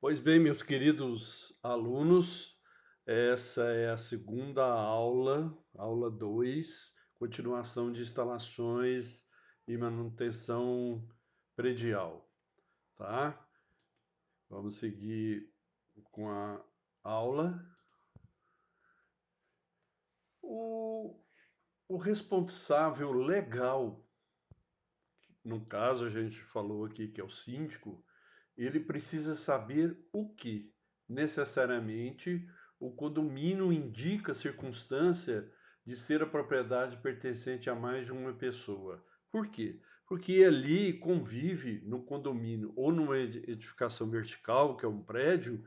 Pois bem, meus queridos alunos, essa é a segunda aula, aula 2, continuação de instalações e manutenção predial, tá? Vamos seguir com a aula. O, o responsável legal, no caso a gente falou aqui que é o síndico, ele precisa saber o que necessariamente o condomínio indica a circunstância de ser a propriedade pertencente a mais de uma pessoa. Por quê? Porque ali convive no condomínio ou numa edificação vertical, que é um prédio,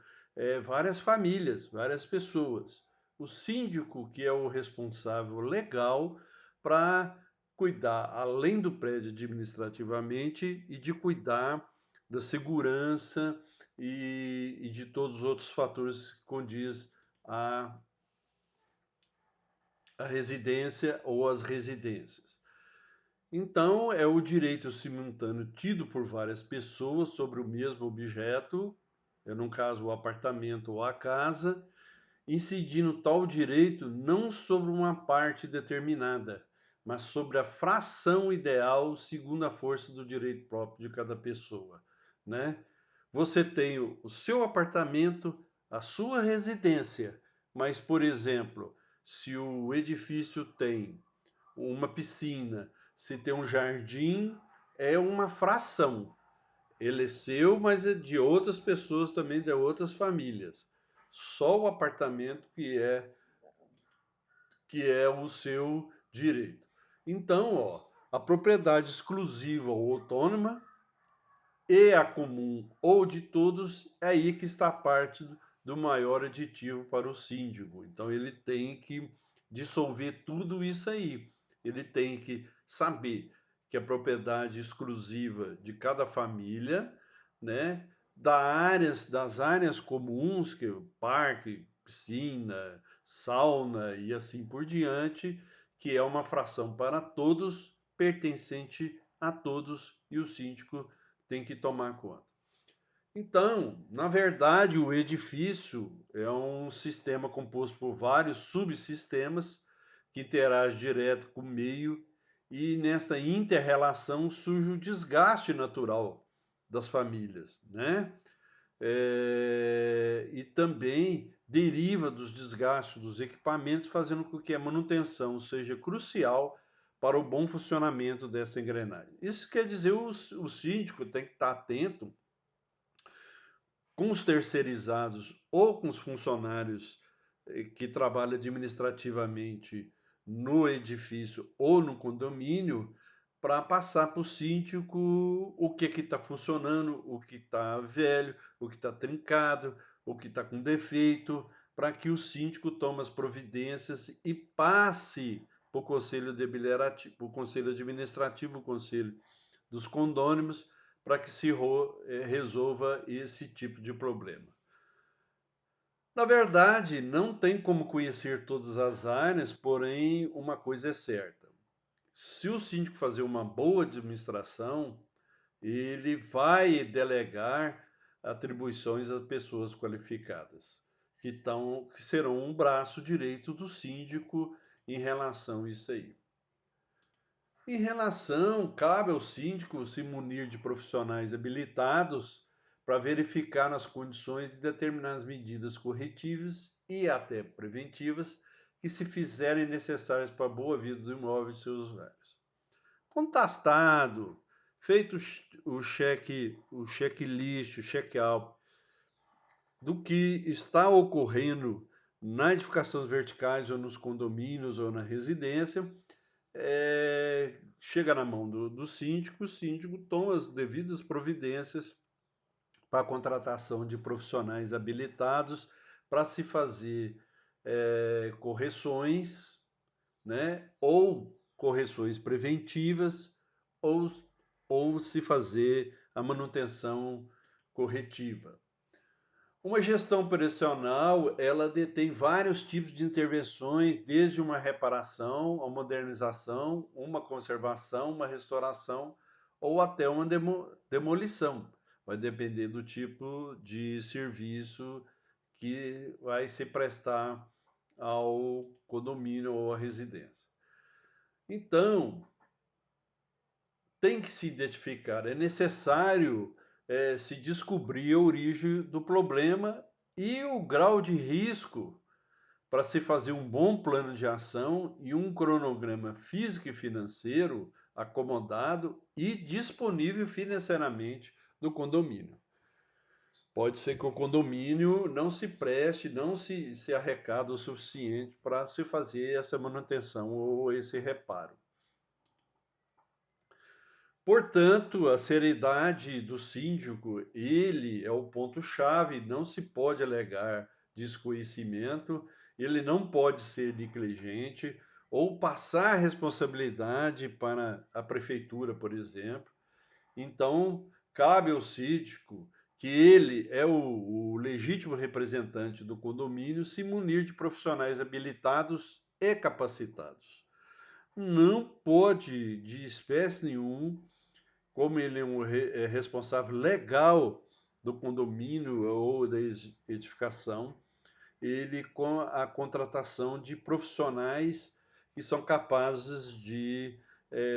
várias famílias, várias pessoas. O síndico, que é o responsável legal para cuidar, além do prédio administrativamente, e de cuidar da segurança e de todos os outros fatores que condiz a, a residência ou as residências. Então, é o direito simultâneo tido por várias pessoas sobre o mesmo objeto, no caso o apartamento ou a casa, incidindo tal direito não sobre uma parte determinada, mas sobre a fração ideal segundo a força do direito próprio de cada pessoa, né? Você tem o seu apartamento, a sua residência, mas, por exemplo, se o edifício tem uma piscina, se tem um jardim, é uma fração. Ele é seu, mas é de outras pessoas também, de outras famílias. Só o apartamento que é o seu direito. Então, ó, a propriedade exclusiva ou autônoma e a comum ou de todos, é aí que está a parte do maior aditivo para o síndico. Então, ele tem que dissolver tudo isso aí. Ele tem que saber que a propriedade exclusiva de cada família, né, das áreas comuns, que é o parque, piscina, sauna e assim por diante, que é uma fração para todos, pertencente a todos, e o síndico tem que tomar conta. Então, na verdade, o edifício é um sistema composto por vários subsistemas que interagem direto com o meio, e nesta inter-relação surge o desgaste natural das famílias, né? E também deriva dos desgastes dos equipamentos, fazendo com que a manutenção seja crucial para o bom funcionamento dessa engrenagem. Isso quer dizer o síndico tem que estar atento com os terceirizados ou com os funcionários que trabalham administrativamente no edifício ou no condomínio, para passar para o síndico o que está funcionando, o que está velho, o que está trincado, o que está com defeito, para que o síndico tome as providências e passe para o conselho deliberativo, o conselho administrativo, o conselho dos condôminos, para que se resolva esse tipo de problema. Na verdade, não tem como conhecer todas as áreas, porém, uma coisa é certa. Se o síndico fazer uma boa administração, ele vai delegar atribuições a pessoas qualificadas, que serão um braço direito do síndico em relação a isso aí. Em relação, cabe ao síndico se munir de profissionais habilitados para verificar as condições de determinar as medidas corretivas e até preventivas que se fizerem necessárias para a boa vida do imóvel e seus usuários. Contestado, feito o checklist, o check-out do que está ocorrendo na edificações verticais ou nos condomínios ou na residência, chega na mão do síndico, o síndico toma as devidas providências para a contratação de profissionais habilitados para se fazer correções, né, ou correções preventivas, ou, ou se fazer a manutenção corretiva. Uma gestão operacional, ela detém vários tipos de intervenções, desde uma reparação, uma modernização, uma conservação, uma restauração ou até uma demolição. vai depender do tipo de serviço que vai se prestar ao condomínio ou à residência. Então, tem que se identificar, é necessário se descobrir a origem do problema e o grau de risco para se fazer um bom plano de ação e um cronograma físico e financeiro acomodado e disponível financeiramente no condomínio. Pode ser que o condomínio não se preste, não se arrecada o suficiente para se fazer essa manutenção ou esse reparo. Portanto, a seriedade do síndico, ele é o ponto-chave, não se pode alegar desconhecimento, ele não pode ser negligente ou passar a responsabilidade para a prefeitura, por exemplo. Então, cabe ao síndico, que ele é o legítimo representante do condomínio, se munir de profissionais habilitados e capacitados. Não pode, de espécie nenhuma, como ele é um responsável legal do condomínio ou da edificação, ele com a contratação de profissionais que são capazes de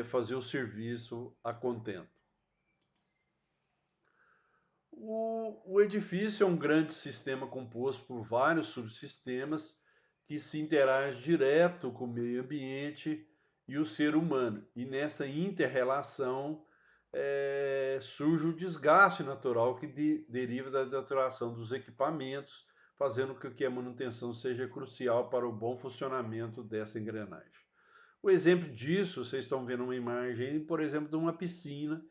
fazer o serviço a contento. O edifício é um grande sistema composto por vários subsistemas que se interagem direto com o meio ambiente e o ser humano. E nessa inter-relação surge o desgaste natural que deriva da deterioração dos equipamentos, fazendo com que a manutenção seja crucial para o bom funcionamento dessa engrenagem. O exemplo disso, vocês estão vendo uma imagem, por exemplo, de uma piscina,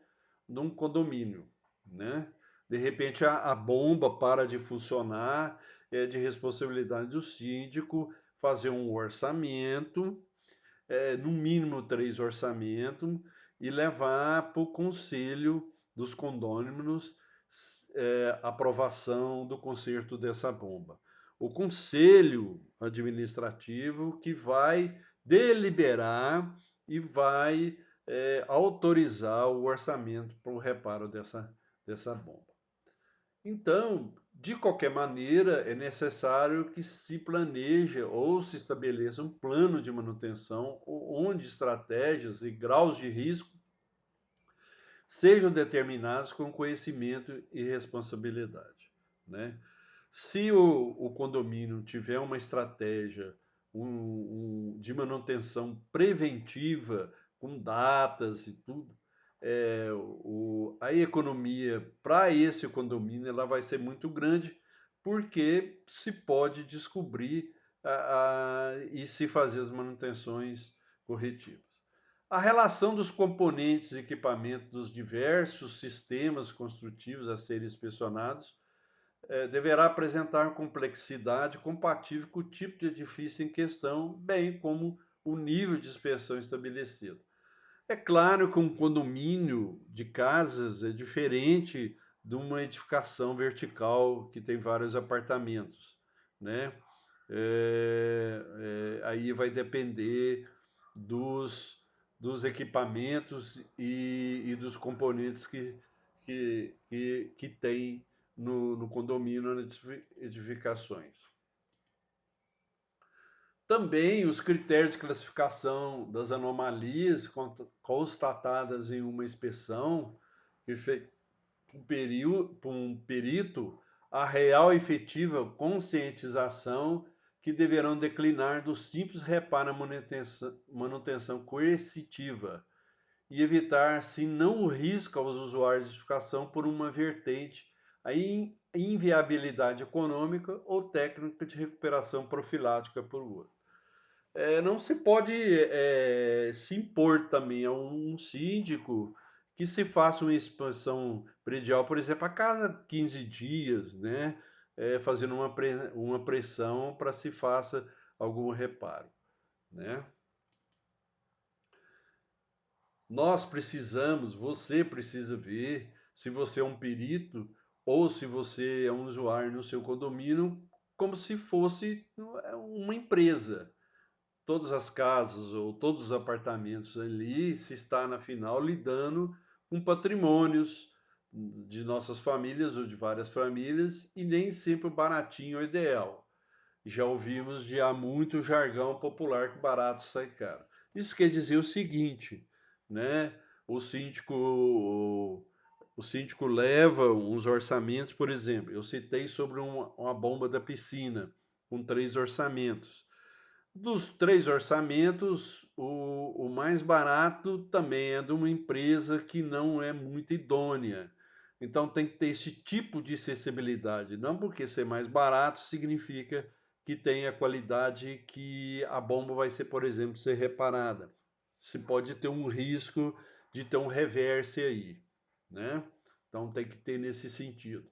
num condomínio, né? De repente a bomba para de funcionar, é de responsabilidade do síndico fazer um orçamento, no mínimo 3 orçamentos, e levar para o conselho dos condôminos aprovação do conserto dessa bomba. O conselho administrativo que vai deliberar e vai autorizar o orçamento para o reparo dessa bomba. Então, de qualquer maneira, é necessário que se planeje ou se estabeleça um plano de manutenção onde estratégias e graus de risco sejam determinados com conhecimento e responsabilidade, né? Se o condomínio tiver uma estratégia de manutenção preventiva, com datas e tudo, a economia para esse condomínio ela vai ser muito grande, porque se pode descobrir e se fazer as manutenções corretivas. A relação dos componentes e equipamentos dos diversos sistemas construtivos a serem inspecionados deverá apresentar complexidade compatível com o tipo de edifício em questão, bem como o nível de inspeção estabelecido. É claro que um condomínio de casas é diferente de uma edificação vertical que tem vários apartamentos, né? Aí vai depender dos equipamentos e dos componentes que tem no condomínio, nas edificações. Também os critérios de classificação das anomalias constatadas em uma inspeção, que feita por um perito, a real e efetiva conscientização que deverão declinar do simples reparo à manutenção coercitiva e evitar, se não o risco aos usuários de edificação por uma vertente, a inviabilidade econômica ou técnica de recuperação profilática por outro. Não se pode se impor também a um síndico que se faça uma inspeção predial, por exemplo, a cada 15 dias, né? Fazendo uma pressão para se faça algum reparo, né? Nós precisamos, você precisa ver se você é um perito ou se você é um usuário no seu condomínio, como se fosse uma empresa. Todas as casas ou todos os apartamentos ali se está na final lidando com patrimônios, de nossas famílias ou de várias famílias, e nem sempre o baratinho é o ideal. Já ouvimos de há muito jargão popular que barato sai caro. Isso quer dizer o seguinte, né? O síndico, o síndico leva uns orçamentos, por exemplo, eu citei sobre uma bomba da piscina, com 3 orçamentos. Dos 3 orçamentos, o mais barato também é de uma empresa que não é muito idônea. Então tem que ter esse tipo de acessibilidade. Não porque ser mais barato significa que tem a qualidade que a bomba vai ser, por exemplo, ser reparada. Se pode ter um risco de ter um reverse aí, né? Então tem que ter nesse sentido.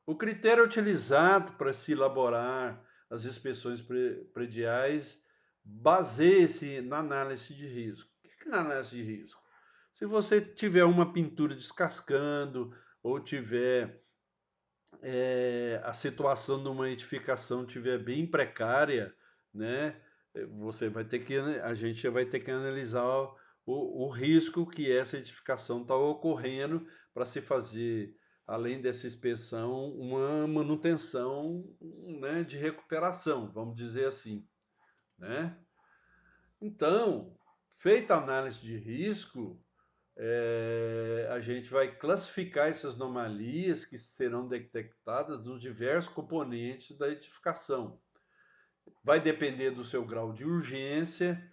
O critério utilizado para se elaborar as inspeções prediais baseia-se na análise de risco. O que é análise de risco? Se você tiver uma pintura descascando ou tiver a situação de uma edificação tiver bem precária, né, você vai ter que a gente vai ter que analisar o risco que essa edificação está ocorrendo para se fazer, além dessa inspeção, uma manutenção, né, de recuperação, vamos dizer assim, né? Então, feita a análise de risco, a gente vai classificar essas anomalias que serão detectadas nos diversos componentes da edificação. Vai depender do seu grau de urgência,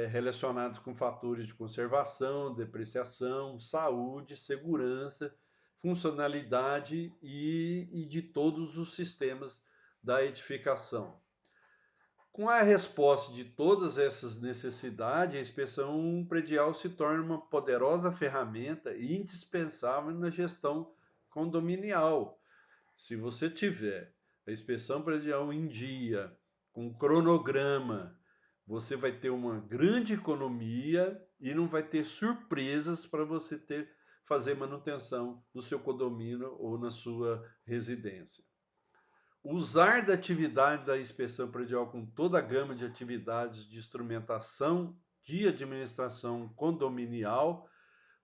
relacionados com fatores de conservação, depreciação, saúde, segurança, funcionalidade e de todos os sistemas da edificação. Com a resposta de todas essas necessidades, a inspeção predial se torna uma poderosa ferramenta indispensável na gestão condominial. Se você tiver a inspeção predial em dia, com cronograma, você vai ter uma grande economia e não vai ter surpresas para você fazer manutenção no seu condomínio ou na sua residência. Usar da atividade da inspeção predial com toda a gama de atividades de instrumentação de administração condominial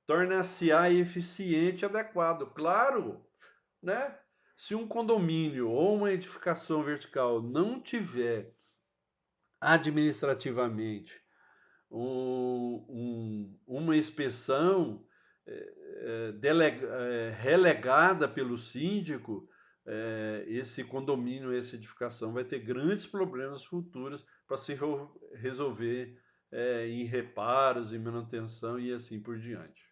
torna-se-á eficiente e adequado. Claro, né? Se um condomínio ou uma edificação vertical não tiver administrativamente uma inspeção relegada pelo síndico, esse condomínio, essa edificação vai ter grandes problemas futuros para se resolver em reparos, em manutenção e assim por diante.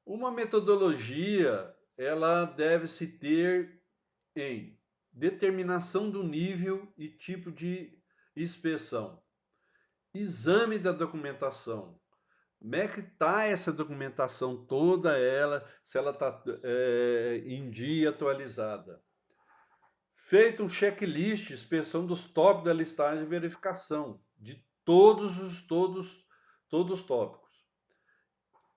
Uma metodologia, ela deve se ter em determinação do nível e tipo de inspeção, exame da documentação. Como é que está essa documentação toda ela, se ela está em dia atualizada? Feito um checklist, inspeção dos tópicos da listagem de verificação, de todos os tópicos.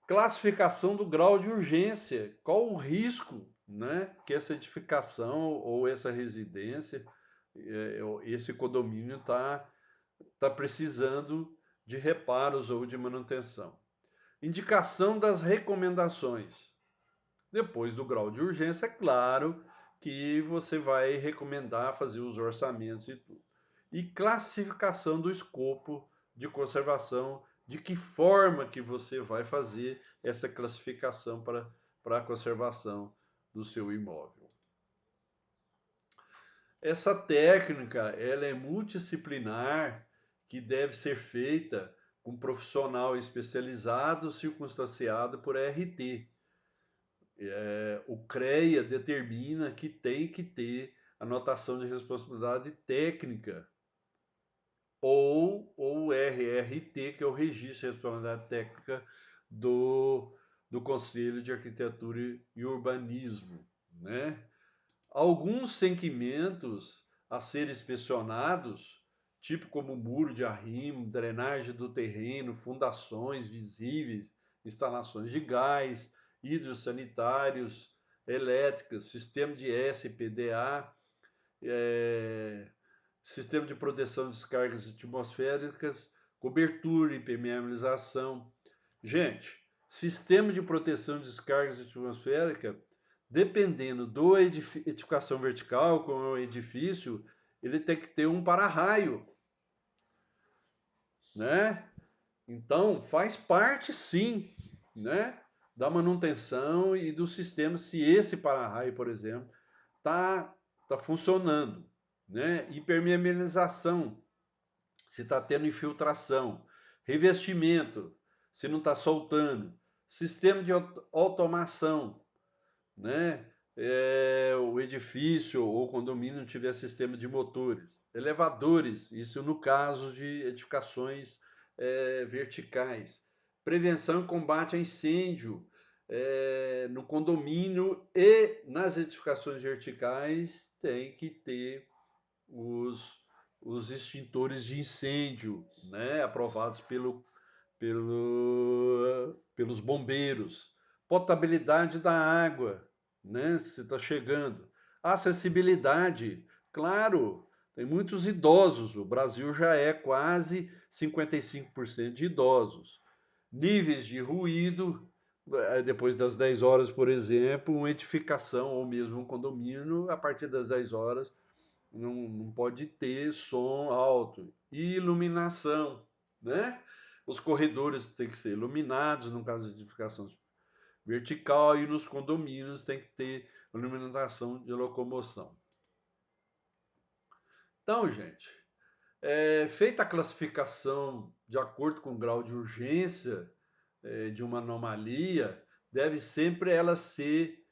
Classificação do grau de urgência, qual o risco, né, que essa edificação ou essa residência, esse condomínio está precisando de reparos ou de manutenção. Indicação das recomendações. Depois do grau de urgência, é claro que você vai recomendar fazer os orçamentos e tudo. E classificação do escopo de conservação, de que forma que você vai fazer essa classificação para a conservação do seu imóvel. Essa técnica, ela é multidisciplinar, que deve ser feita com um profissional especializado, circunstanciado por RT. O CREA determina que tem que ter anotação de responsabilidade técnica, ou o RRT, que é o Registro de Responsabilidade Técnica do Conselho de Arquitetura e Urbanismo, né? Alguns segmentos a serem inspecionados, tipo como muro de arrimo, drenagem do terreno, fundações visíveis, instalações de gás, hidrossanitários, elétricas, sistema de SPDA, sistema de proteção de descargas atmosféricas, cobertura, impermeabilização. Gente, sistema de proteção de descargas atmosféricas, dependendo da edificação vertical, como é o edifício, ele tem que ter um para-raio, né? Então, faz parte, sim, né, da manutenção e do sistema, se esse para-raio, por exemplo, tá funcionando, né? Impermeabilização, se está tendo infiltração, revestimento, se não está soltando, sistema de automação, né? O edifício ou condomínio não tiver sistema de motores, elevadores, isso no caso de edificações verticais, prevenção e combate a incêndio no condomínio e nas edificações verticais tem que ter os, os extintores de incêndio, né, aprovados pelos bombeiros, potabilidade da água, né, se está chegando, acessibilidade, claro, tem muitos idosos, o Brasil já é quase 55% de idosos, níveis de ruído, depois das 10 horas, por exemplo, uma edificação ou mesmo um condomínio, a partir das 10 horas, não pode ter som alto. E iluminação, né? Os corredores têm que ser iluminados, no caso de edificação vertical, e nos condomínios tem que ter iluminação de locomoção. Então, gente, feita a classificação de acordo com o grau de urgência de uma anomalia, deve sempre ela ser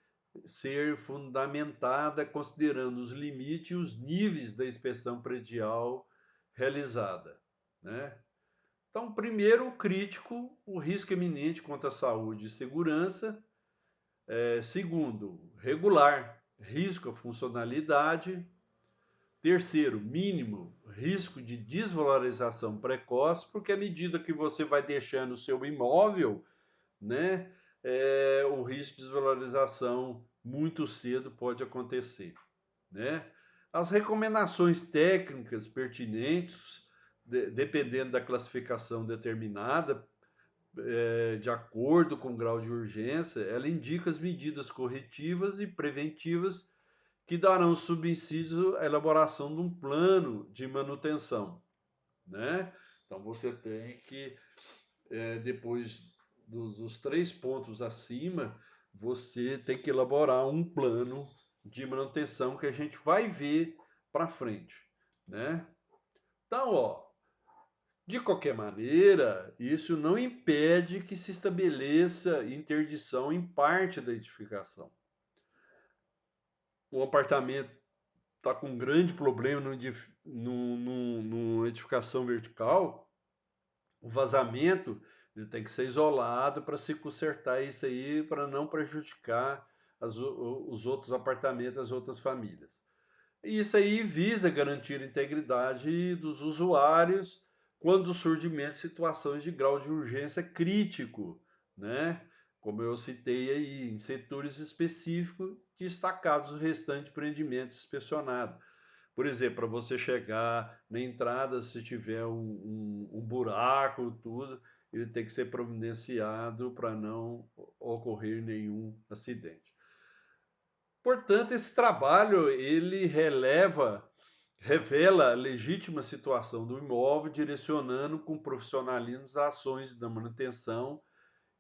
fundamentada considerando os limites e os níveis da inspeção predial realizada, né? Então, primeiro, o crítico, o risco iminente contra a saúde e segurança. Segundo, regular, risco à funcionalidade. Terceiro, mínimo, risco de desvalorização precoce, porque à medida que você vai deixando o seu imóvel, né, o risco de desvalorização muito cedo pode acontecer, né? As recomendações técnicas pertinentes, dependendo da classificação determinada, de acordo com o grau de urgência, ela indica as medidas corretivas e preventivas que darão subsídio à elaboração de um plano de manutenção, né? Então você tem que, depois dos 3 pontos acima, você tem que elaborar um plano de manutenção que a gente vai ver para frente, né? Então, ó, de qualquer maneira, isso não impede que se estabeleça interdição em parte da edificação. Um apartamento está com um grande problema numa edificação vertical, o vazamento ele tem que ser isolado para se consertar isso aí, para não prejudicar os outros apartamentos, as outras famílias. E isso aí visa garantir a integridade dos usuários quando o surgimento de situações de grau de urgência crítico, né? Como eu citei aí, em setores específicos destacados o restante empreendimento inspecionado. Por exemplo, para você chegar na entrada, se tiver um buraco, tudo, ele tem que ser providenciado para não ocorrer nenhum acidente. Portanto, esse trabalho ele revela a legítima situação do imóvel, direcionando com profissionalismo as ações da manutenção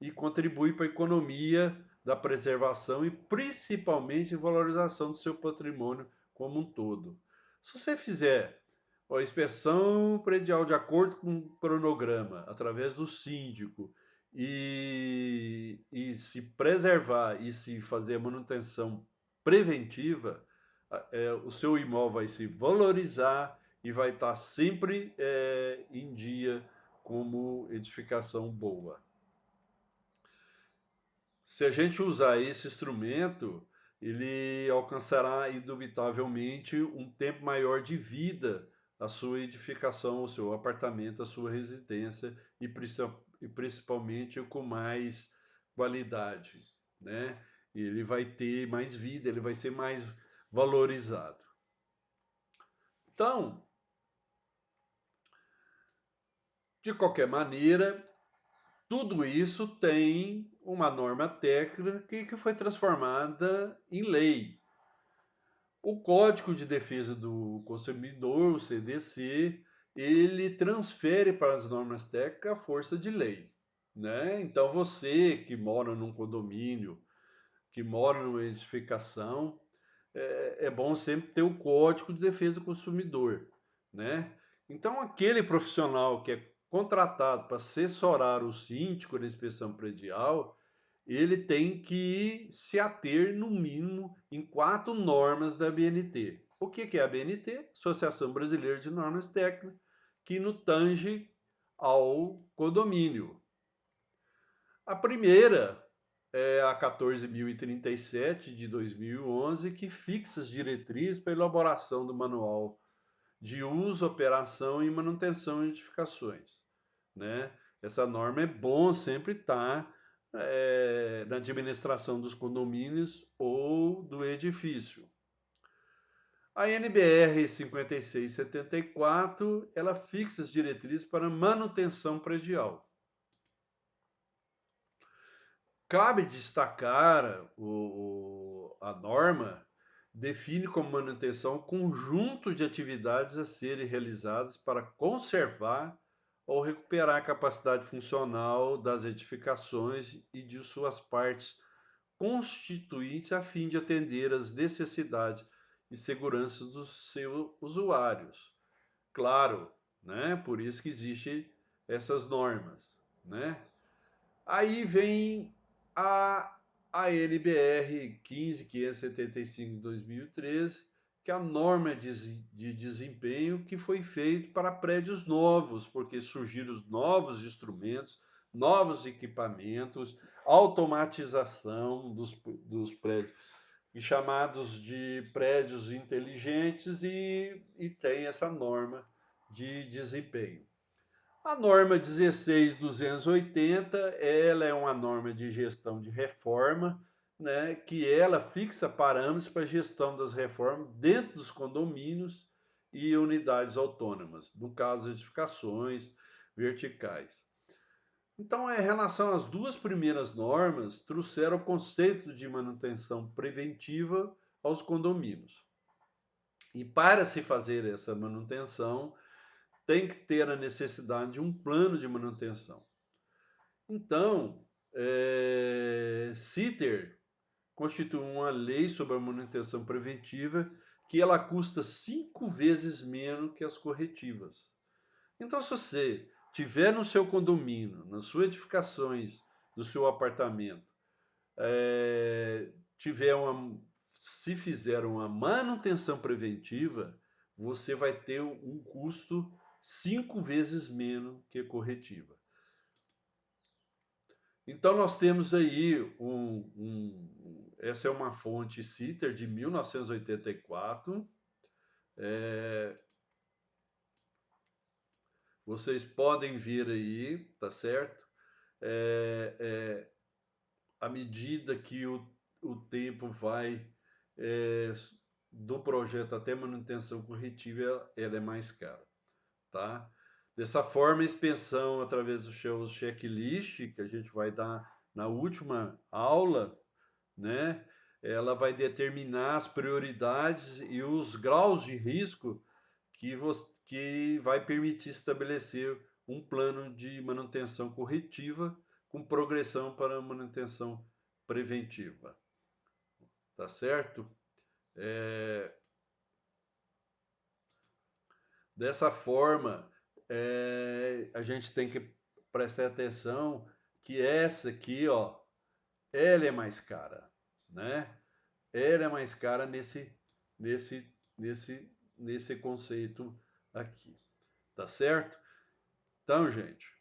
e contribui para a economia da preservação e principalmente valorização do seu patrimônio como um todo. Se você fizer a inspeção predial de acordo com o cronograma, através do síndico, e se preservar e se fazer a manutenção preventiva, o seu imóvel vai se valorizar e vai estar sempre em dia como edificação boa. Se a gente usar esse instrumento, ele alcançará indubitavelmente um tempo maior de vida a sua edificação, o seu apartamento, a sua residência e principalmente com mais qualidade, né? E ele vai ter mais vida, ele vai ser mais valorizado. Então, de qualquer maneira, Tudo isso tem uma norma técnica que foi transformada em lei. O Código de Defesa do Consumidor, o CDC, ele transfere para as normas técnicas a força de lei, né? Então você que mora num condomínio, que mora numa edificação, é bom sempre ter o Código de Defesa do Consumidor, né? Então aquele profissional que é contratado para assessorar o síndico na inspeção predial, ele tem que se ater, no mínimo, em 4 normas da ABNT. O que é a ABNT? Associação Brasileira de Normas Técnicas, que no tange ao condomínio. A primeira é a 14.037 de 2011, que fixa as diretrizes para a elaboração do manual de uso, operação e manutenção de edificações, né? Essa norma é bom sempre estar na administração dos condomínios ou do edifício. A NBR 5674, ela fixa as diretrizes para manutenção predial. Cabe destacar a norma define como manutenção um conjunto de atividades a serem realizadas para conservar ou recuperar a capacidade funcional das edificações e de suas partes constituintes a fim de atender às necessidades e segurança dos seus usuários. Claro, né? Por isso que existem essas normas, né? Aí vem a, a NBR 15.575 de 2013, que é a norma de desempenho que foi feito para prédios novos, porque surgiram novos instrumentos, novos equipamentos, automatização dos prédios, chamados de prédios inteligentes, e tem essa norma de desempenho. A norma 16.280, ela é uma norma de gestão de reforma, né, que ela fixa parâmetros para a gestão das reformas dentro dos condomínios e unidades autônomas, no caso, edificações verticais. Então, em relação às duas primeiras normas, trouxeram o conceito de manutenção preventiva aos condomínios. E para se fazer essa manutenção, tem que ter a necessidade de um plano de manutenção. Então, CITER constitui uma lei sobre a manutenção preventiva que ela custa 5 vezes menos que as corretivas. Então, se você tiver no seu condomínio, nas suas edificações, no seu apartamento, tiver se fizer uma manutenção preventiva, você vai ter um custo 5 vezes menos que corretiva. Então nós temos aí essa é uma fonte CITER de 1984. Vocês podem ver aí, tá certo? À medida que o tempo vai do projeto até manutenção corretiva, ela é mais cara, tá? Dessa forma, a inspeção através do seu checklist, que a gente vai dar na última aula, né? Ela vai determinar as prioridades e os graus de risco que vai permitir estabelecer um plano de manutenção corretiva com progressão para manutenção preventiva. Tá certo? Dessa forma, a gente tem que prestar atenção que essa aqui, ó, ela é mais cara, né? Ela é mais cara nesse, nesse conceito aqui, tá certo? Então, gente,